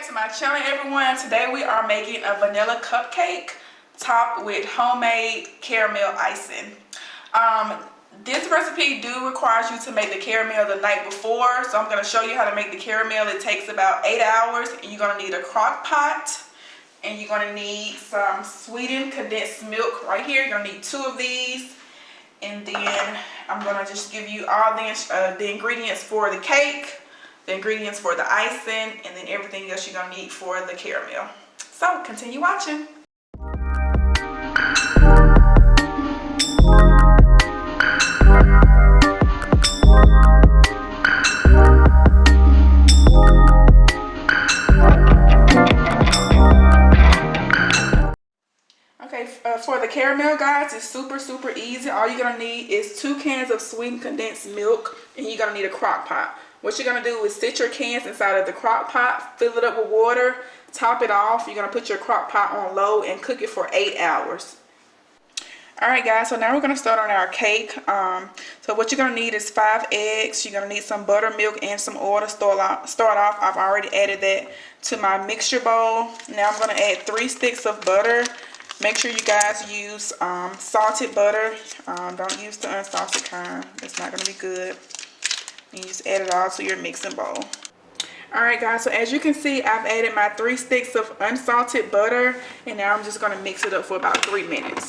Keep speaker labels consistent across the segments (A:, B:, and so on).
A: back to my channel, everyone. Today we are making a vanilla cupcake topped with homemade caramel icing. This recipe requires you to make the caramel the night before, so I'm going to show you how to make the caramel. It takes about 8 hours, and you're going to need a crock pot, and you're going to need some sweetened condensed milk right here. You're going to need 2 of these, and then I'm going to just give you all the ingredients for the cake, the ingredients for the icing, and then everything else you're going to need for the caramel. So continue watching. For the caramel, guys, it's super easy. All you're gonna need is 2 cans of sweetened condensed milk, and you're gonna need a crock pot. What you're gonna do is sit your cans inside of the crock pot, fill it up with water, top it off. You're gonna put your crock pot on low and cook it for 8 hours. Alright guys, so now we're gonna start on our cake. So what you're gonna need is 5 eggs. You're gonna need some buttermilk and some oil to start off. I've already added that to my mixture bowl. Now I'm gonna add 3 sticks of butter. Make sure you guys use salted butter. Don't use the unsalted kind. It's not going to be good. And you just add it all to your mixing bowl. Alright guys, so as you can see, I've added my 3 sticks of unsalted butter. And now I'm just going to mix it up for about 3 minutes.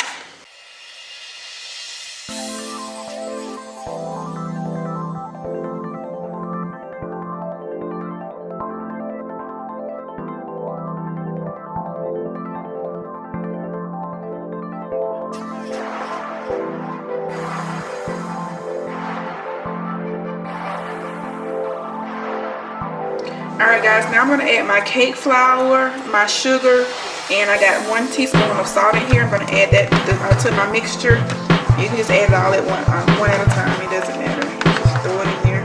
A: Alright guys, now I'm going to add my cake flour, my sugar, and I got 1 teaspoon of salt in here. I'm going to add that to my mixture. You can just add it all at one at a time. It doesn't matter. Just throw it in there.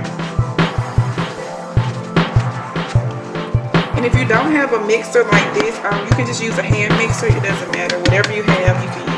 A: And if you don't have a mixer like this, you can just use a hand mixer. It doesn't matter. Whatever you have, you can use.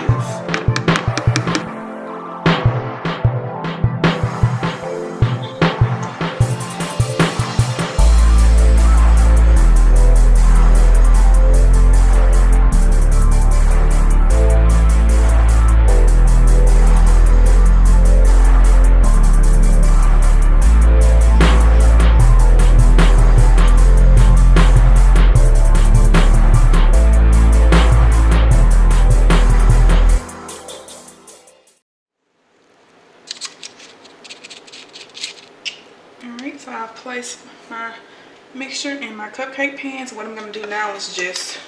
A: Alright, so I've placed my mixture in my cupcake pan. So what I'm going to do now is just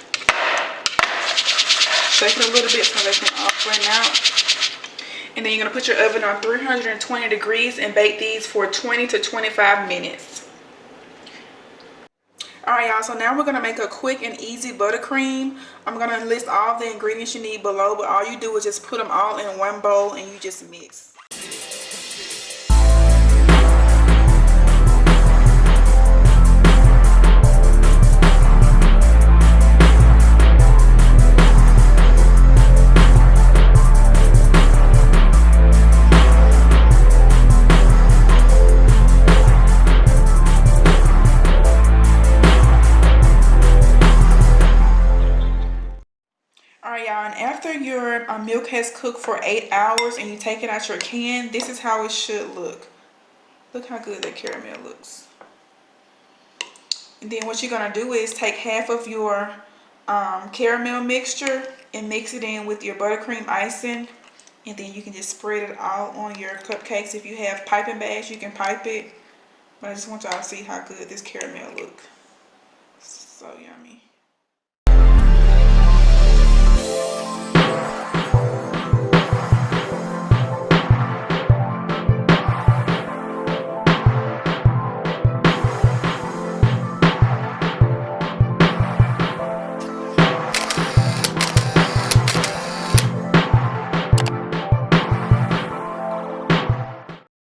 A: shake it a little bit so they can all flatten out. And then you're going to put your oven on 320 degrees and bake these for 20 to 25 minutes. Alright y'all, so now we're going to make a quick and easy buttercream. I'm going to list all the ingredients you need below, but all you do is just put them all in one bowl and you just mix. And after your milk has cooked for 8 hours and you take it out your can, this is how it should look. Look how good that caramel looks. And then what you're going to do is take half of your caramel mixture and mix it in with your buttercream icing. And then you can just spread it all on your cupcakes. If you have piping bags, you can pipe it. But I just want y'all to see how good this caramel looks. So yummy.